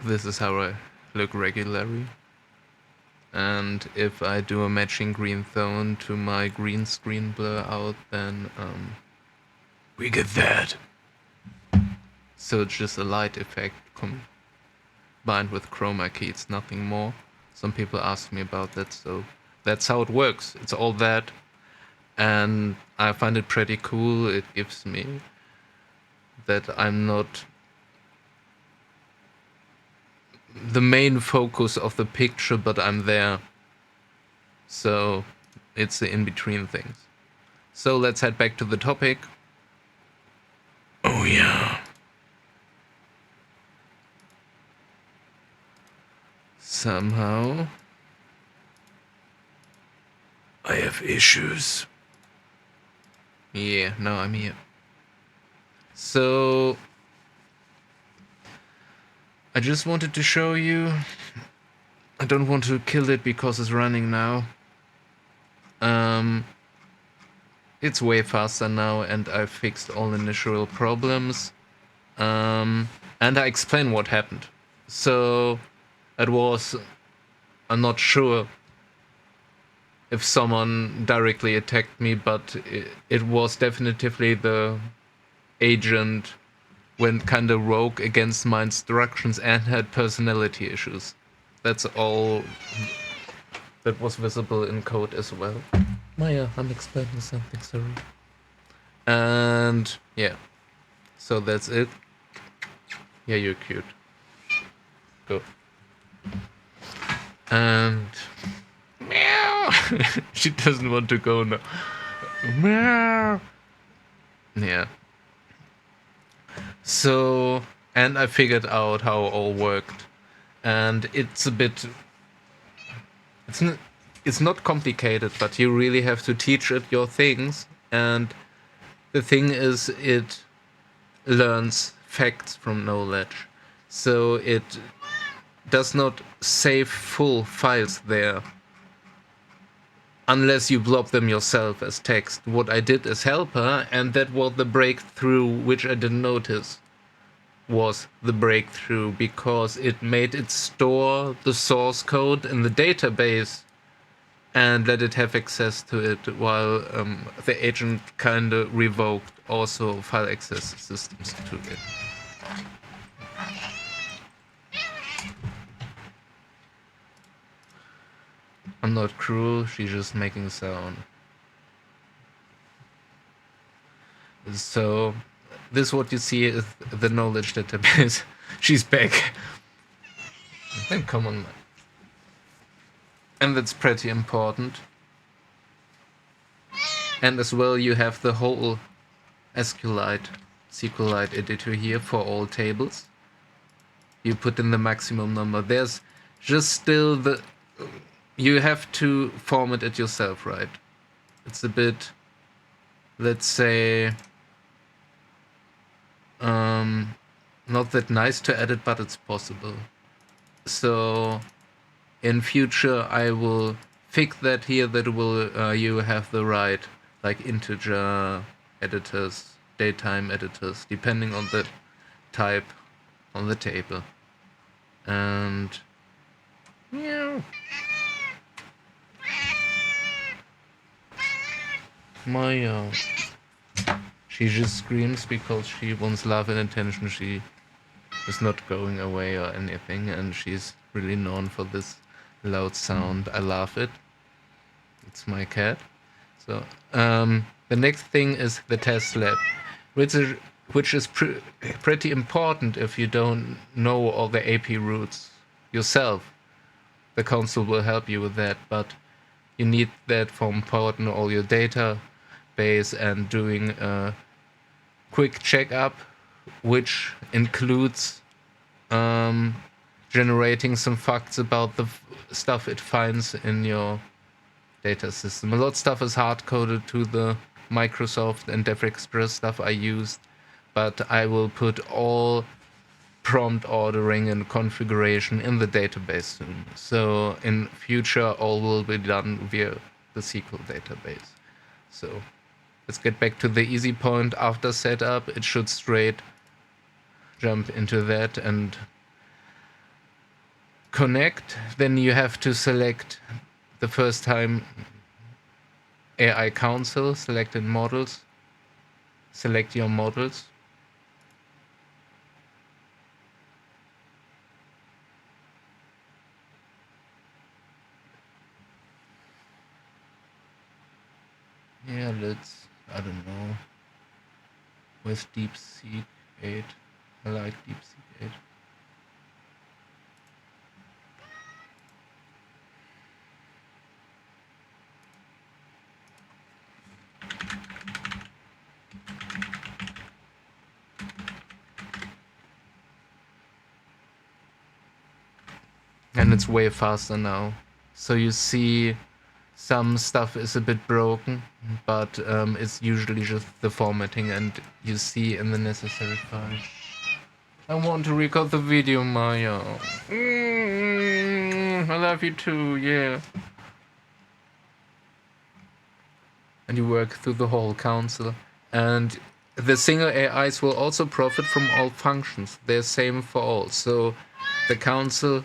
this is how I look regularly. And if I do a matching green tone to my green screen blur out, then we get that. So it's just a light effect combined with chroma key, it's nothing more. Some people ask me about that, so that's how it works. It's all that, and I find it pretty cool. It gives me that I'm not the main focus of the picture, but I'm there. So it's the in-between things. So let's head back to the topic. Oh yeah. Somehow I have issues. Yeah, now I'm here. So I just wanted to show you. I don't want to kill it because it's running now. It's way faster now, and I fixed all initial problems. And I explain what happened. So it was, I'm not sure if someone directly attacked me, but it was definitively the agent went kind of rogue against my instructions and had personality issues. That's all that was visible in code as well. Maya, I'm explaining something, sorry. And yeah, so that's it. Yeah, you're cute. Go. And meow. She doesn't want to go now. Meow. Yeah. So, and I figured out how it all worked, and it's a bit. It's not complicated, but you really have to teach it your things. And the thing is, it learns facts from knowledge, so it does not save full files there unless you blob them yourself as text. What I did as helper, and that was the breakthrough which I didn't notice, was the breakthrough, because it made it store the source code in the database and let it have access to it, while the agent kind of revoked also file access systems to it. I'm not cruel, she's just making a sound. So, this what you see is the knowledge database. She's back. Then come on. And that's pretty important. And as well, you have the whole SQLite editor here for all tables. You put in the maximum number. There's just still the... You have to format it yourself, right? It's a bit, let's say, not that nice to edit, but it's possible. So in future I will fix that here, that will you have the right like integer editors, datetime editors, depending on the type on the table. And yeah, Maya, she just screams because she wants love and attention. She is not going away or anything, and she's really known for this loud sound. I love it. It's my cat. So the next thing is the test lab, which is pretty important if you don't know all the AP routes yourself. The console will help you with that, but you need that for importing all your database and doing a quick checkup, which includes generating some facts about the stuff it finds in your data system. A lot of stuff is hard-coded to the Microsoft and DevExpress stuff I used, but I will put all prompt ordering and configuration in the database soon. So in future, all will be done via the SQL database. So let's get back to the easy point. After setup, it should straight jump into that, and connect, then you have to select the first time AI Council, selected models, select your models. Yeah, let's, I don't know, with DeepSeek 8. I like DeepSeek 8. And it's way faster now. So you see some stuff is a bit broken, but it's usually just the formatting, and you see in the necessary files. I want to record the video, Maya. I love you too, yeah. And you work through the whole council. And the single AIs will also profit from all functions. They're same for all. So the council,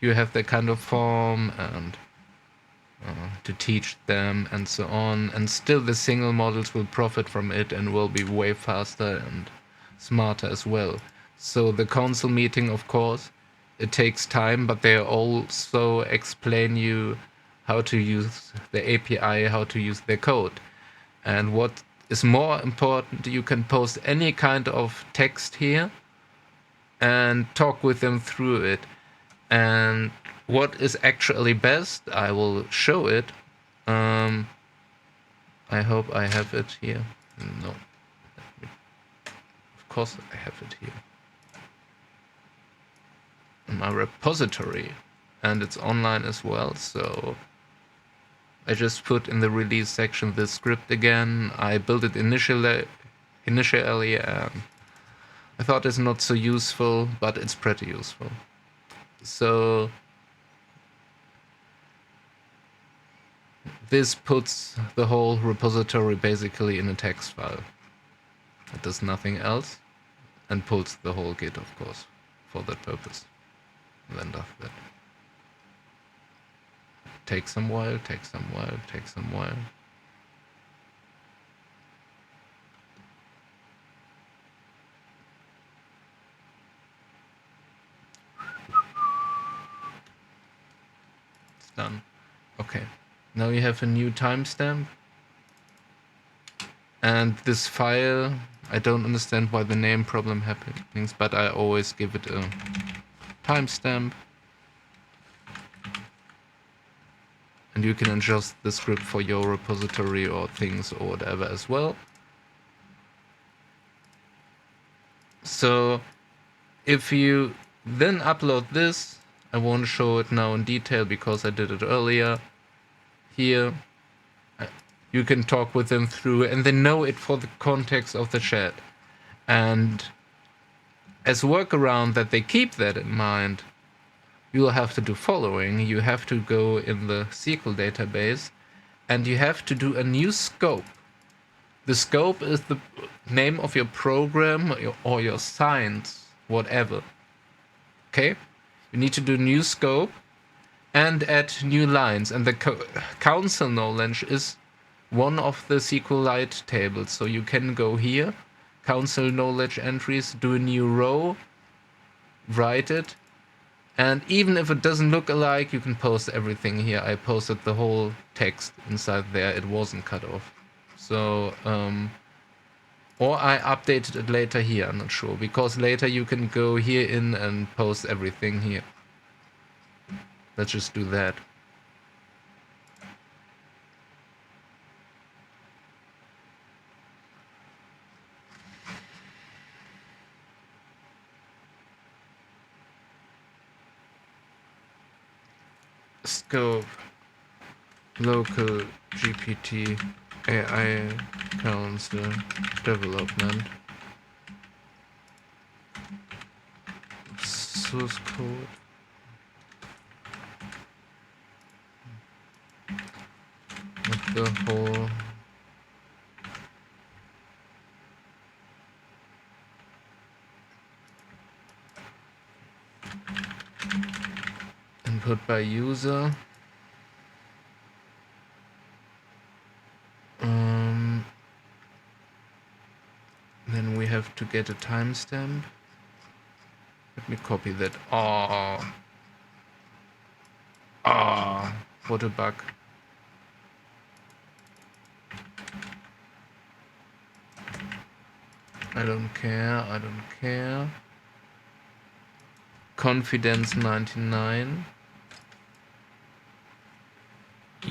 you have the kind of form and to teach them and so on. And still the single models will profit from it and will be way faster and smarter as well. So the council meeting, of course, it takes time, but they also explain you how to use the API, how to use their code. And what is more important, you can post any kind of text here and talk with them through it. And what is actually best, I will show it. I hope I have it here. No. Of course I have it here. In my repository. And it's online as well, so I just put in the release section the script again. I built it initially I thought it's not so useful, but it's pretty useful. So this puts the whole repository basically in a text file. It does nothing else and pulls the whole Git, of course, for that purpose. And then does that. Takes some while, takes some while, takes some while. It's done. Okay. Now you have a new timestamp. And this file, I don't understand why the name problem happens, but I always give it a timestamp. And you can adjust the script for your repository or things or whatever as well. So if you then upload this, I won't show it now in detail because I did it earlier. Here, you can talk with them through, and they know it for the context of the chat. And as a workaround that they keep that in mind, you will have to do following. You have to go in the SQL database and you have to do a new scope. The scope is the name of your program or your science, whatever. Okay? You need to do new scope and add new lines. And the council knowledge is one of the SQLite tables. So you can go here, council knowledge entries, do a new row, write it. And even if it doesn't look alike, you can post everything here. I posted the whole text inside there. It wasn't cut off. So, or I updated it later here. I'm not sure. Because later you can go here in and post everything here. Let's just do that. Scope. Local GPT AI Council Development. Source code. With the whole Input by user. Then we have to get a timestamp. Let me copy that. What a bug. I don't care. Confidence 99.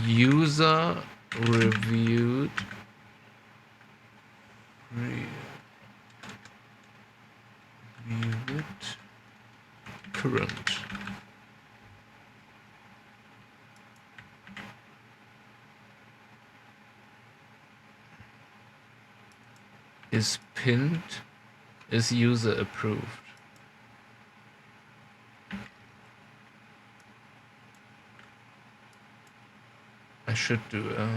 User reviewed. Reviewed. Current. Is pinned. Is user approved. I should do a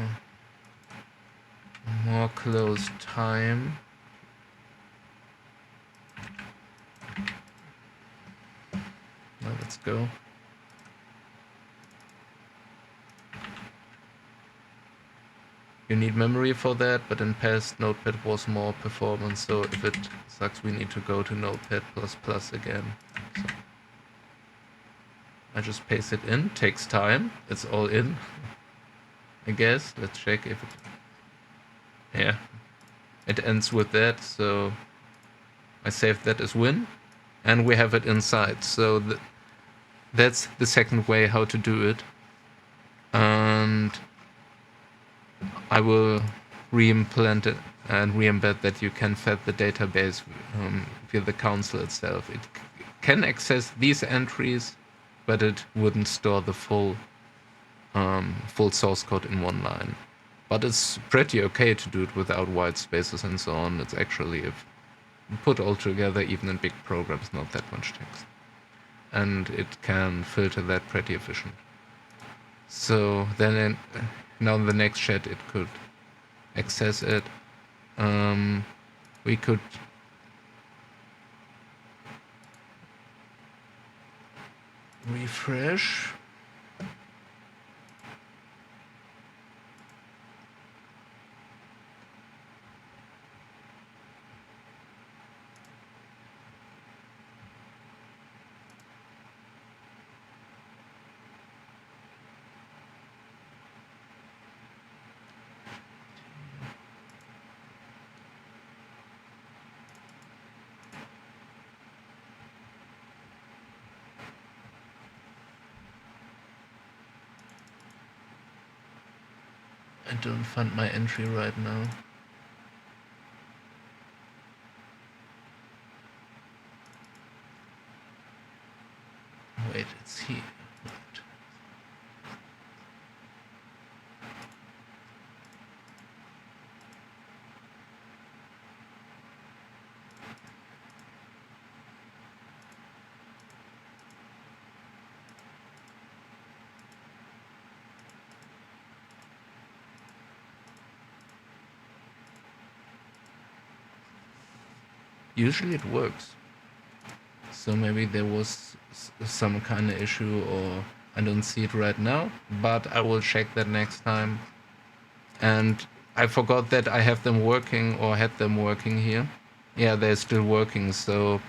more close time. Now let's go. You need memory for that, but in past Notepad was more performance, so if it sucks we need to go to Notepad++ again. So I just paste it in, takes time, it's all in. I guess, let's check if it... Yeah, it ends with that, so I save that as win, and we have it inside, so that's the second way how to do it. And I will re-implement it and re-embed that you can fed the database via the console itself. It can access these entries, but it wouldn't store the full source code in one line. But it's pretty okay to do it without white spaces and so on. It's actually, if put all together, even in big programs, not that much text. And it can filter that pretty efficient. So then now in the next chat it could access it. We could refresh. I don't find my entry right now. Wait, it's here. Right. Usually it works. So maybe there was some kind of issue, or I don't see it right now, but I will check that next time. And I forgot that I have them working, or had them working here. Yeah, they're still working, so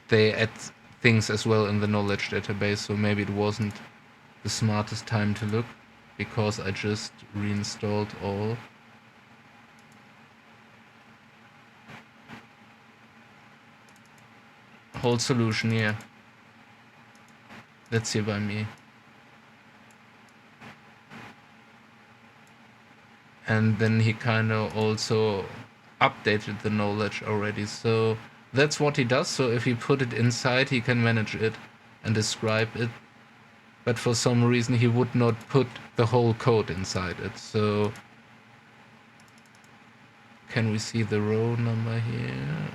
they add things as well in the knowledge database, so maybe it wasn't the smartest time to look, because I just reinstalled all. Whole solution, yeah. That's here by me. And then he kind of also updated the knowledge already, so that's what he does. So if he put it inside, he can manage it and describe it, but for some reason he would not put the whole code inside it. So can we see the row number here?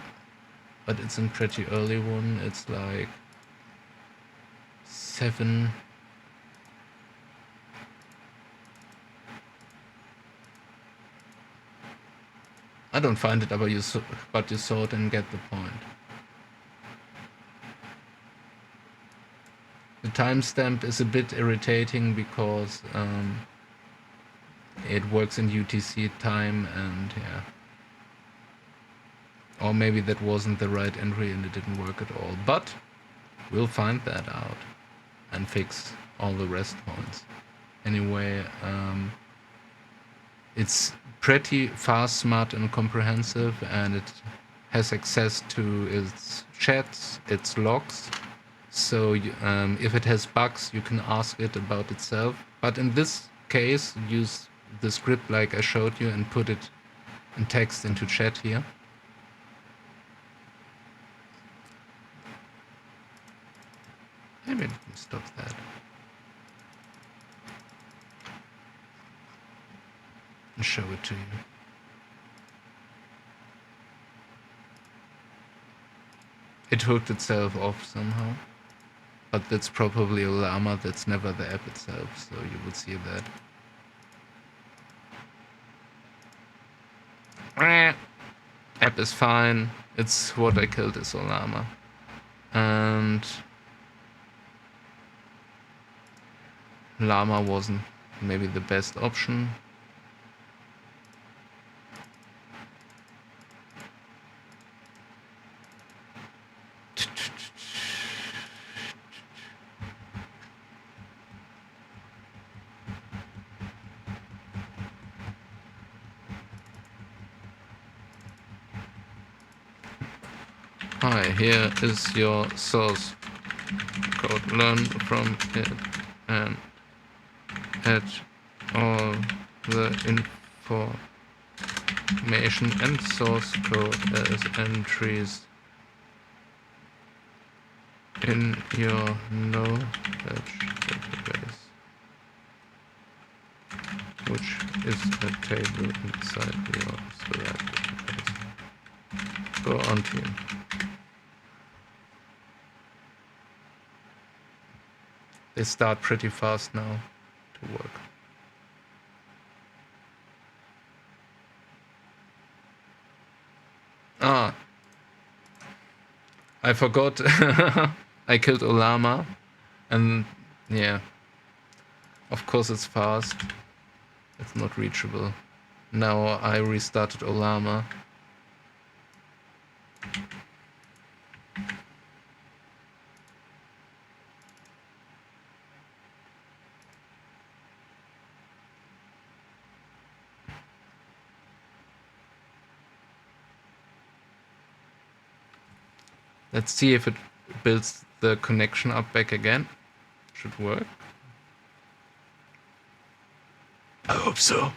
But it's a pretty early one. It's like 7. I don't find it, but you saw it and get the point. The timestamp is a bit irritating because it works in UTC time, and yeah. Or maybe that wasn't the right entry and it didn't work at all. But we'll find that out and fix all the rest points. Anyway, it's pretty fast, smart, and comprehensive, and it has access to its chats, its logs. So if it has bugs, you can ask it about itself. But in this case, use the script like I showed you and put it in text into chat here. Maybe let me stop that. And show it to you. It hooked itself off somehow. But that's probably Ollama, that's never the app itself, so you will see that. App is fine. It's what I killed is Ollama. And Llama wasn't maybe the best option. Hi, here is your source code. Learn from it and add all the information and source code as entries in your knowledge database, which is a table inside your Slack database. Go on, team. They start pretty fast now to work. I forgot. I killed Ollama, and yeah, of course it's fast. It's not reachable. Now I restarted Ollama. Let's see if it builds the connection up back again. Should work. I hope so.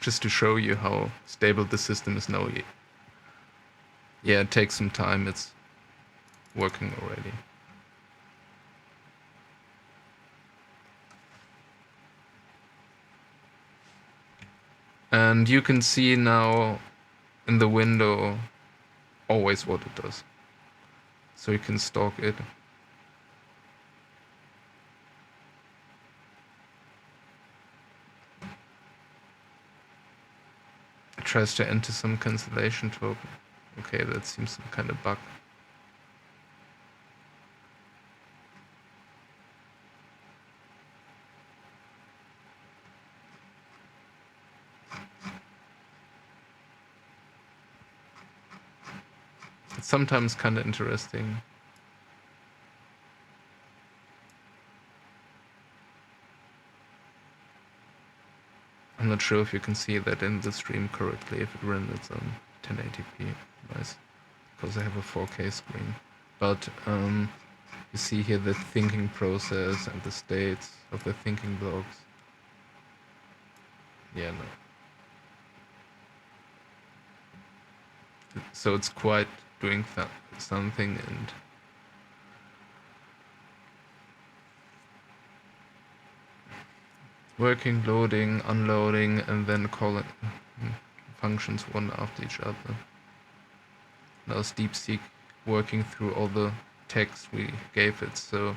Just to show you how stable the system is now. Yeah, it takes some time. It's working already. And you can see now in the window always what it does. So you can stalk it. It tries to enter some cancellation token. Okay, that seems some kind of bug. It's sometimes kind of interesting. I'm not sure if you can see that in the stream correctly, if it renders on 1080p. Nice, because I have a 4K screen. But you see here the thinking process and the states of the thinking blocks. Yeah, no. So it's quite doing something, and working, loading, unloading, and then calling functions one after each other. Now it's DeepSeek working through all the text we gave it, so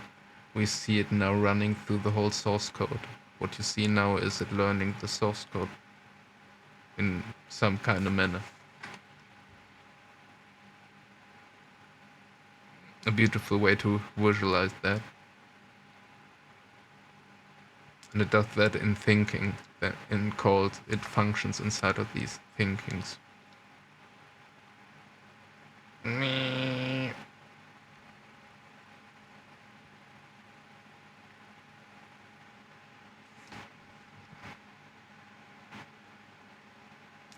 we see it now running through the whole source code. What you see now is it learning the source code in some kind of manner. a beautiful way to visualize that. And it does that in thinking, that in called, it functions inside of these thinkings.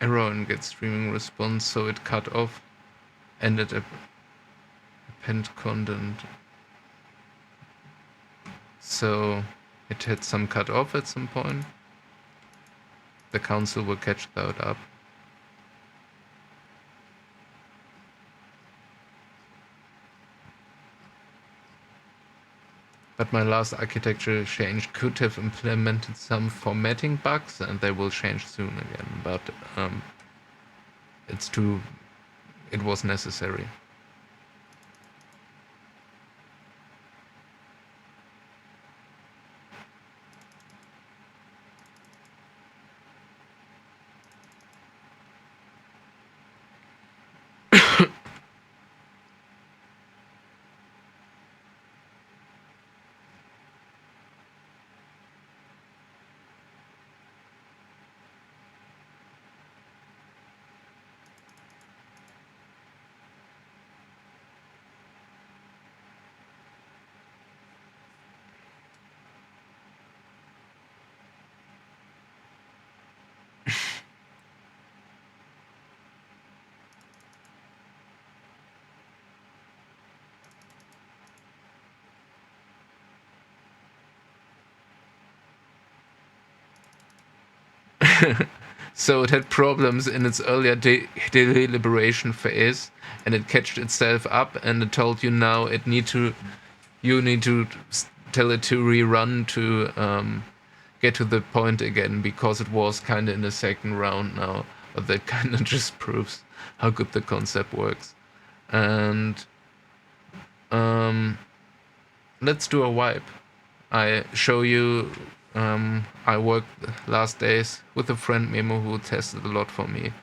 Error and get streaming response, so it cut off, ended append content. So it had some cut off at some point. The council will catch that up. But my last architecture change could have implemented some formatting bugs, and they will change soon again. But it was necessary. So it had problems in its earlier deliberation phase, and it catched itself up, and it told you now you need to tell it to rerun to get to the point again, because it was kind of in the second round now. But that kind of just proves how good the concept works. And let's do a wipe. I show you. I worked last days with a friend Memo who tested a lot for me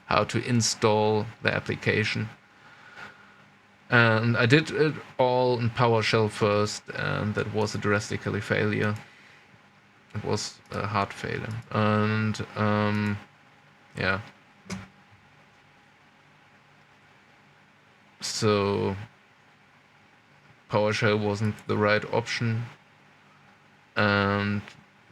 how to install the application. And I did it all in PowerShell first, and that was a drastically failure. It was a hard failure. And yeah. So PowerShell wasn't the right option. And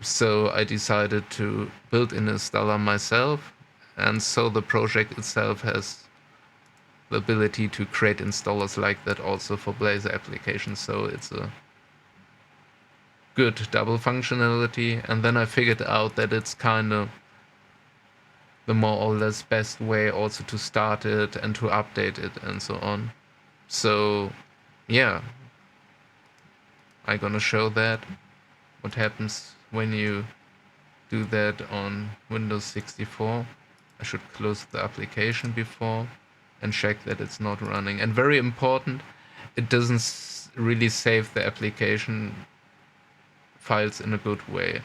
so I decided to build in Installer myself, and so the project itself has the ability to create installers like that also for Blazor applications, so it's a good double functionality. And then I figured out that it's kind of the more or less best way also to start it and to update it and so on. So yeah, I'm gonna show that. What happens when you do that on Windows 64. I should close the application before and check that it's not running. And very important, it doesn't really save the application files in a good way.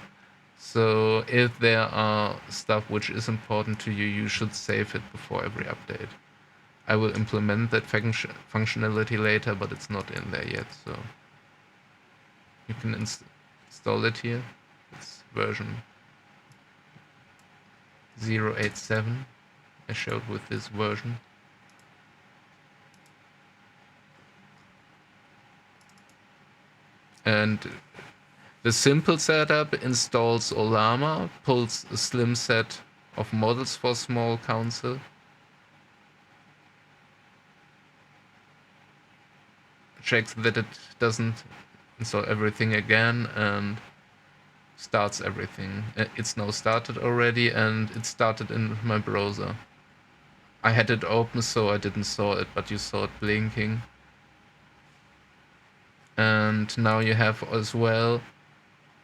So if there are stuff which is important to you, you should save it before every update. I will implement that functionality later, but it's not in there yet, so you can install it here. It's version 0.87. I showed with this version. And the simple setup installs Ollama, pulls a slim set of models for small council, checks that it doesn't install everything again, and starts everything. It's now started already, and it started in my browser. I had it open, so I didn't saw it, but you saw it blinking. And now you have as well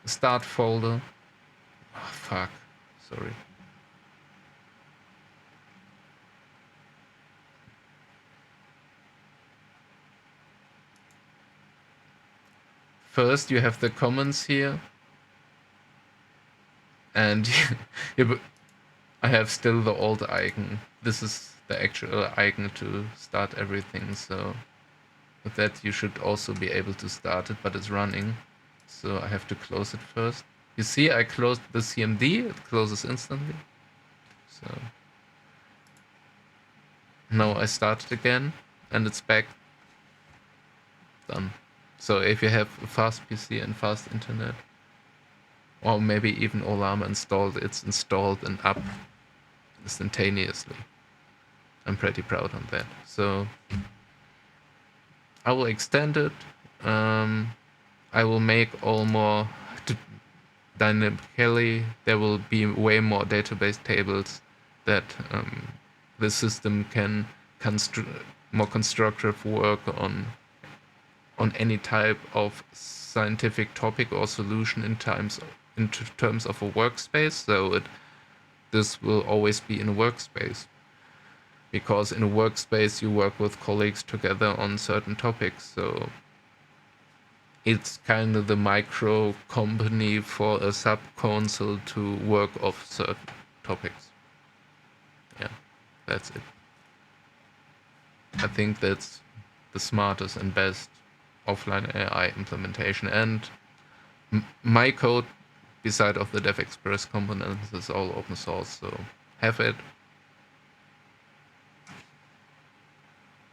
a start folder. Oh, fuck. Sorry. First, you have the comments here. And I have still the old icon. This is the actual icon to start everything, so with that you should also be able to start it, but it's running. So I have to close it first. You see, I closed the CMD, it closes instantly. So now I start it again and it's back. Done. So if you have a fast PC and fast internet, or maybe even Ollama installed, it's installed and up instantaneously. I'm pretty proud on that. So I will extend it. I will make all more dynamically. There will be way more database tables that the system can more constructive work on any type of scientific topic or solution in terms of a workspace. So this will always be in a workspace, because in a workspace you work with colleagues together on certain topics. So it's kind of the micro company for a sub console to work off certain topics. Yeah, that's it. I think that's the smartest and best offline AI implementation. And my code, beside of the DevExpress components, is all open source. So have it.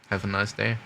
Have a nice day.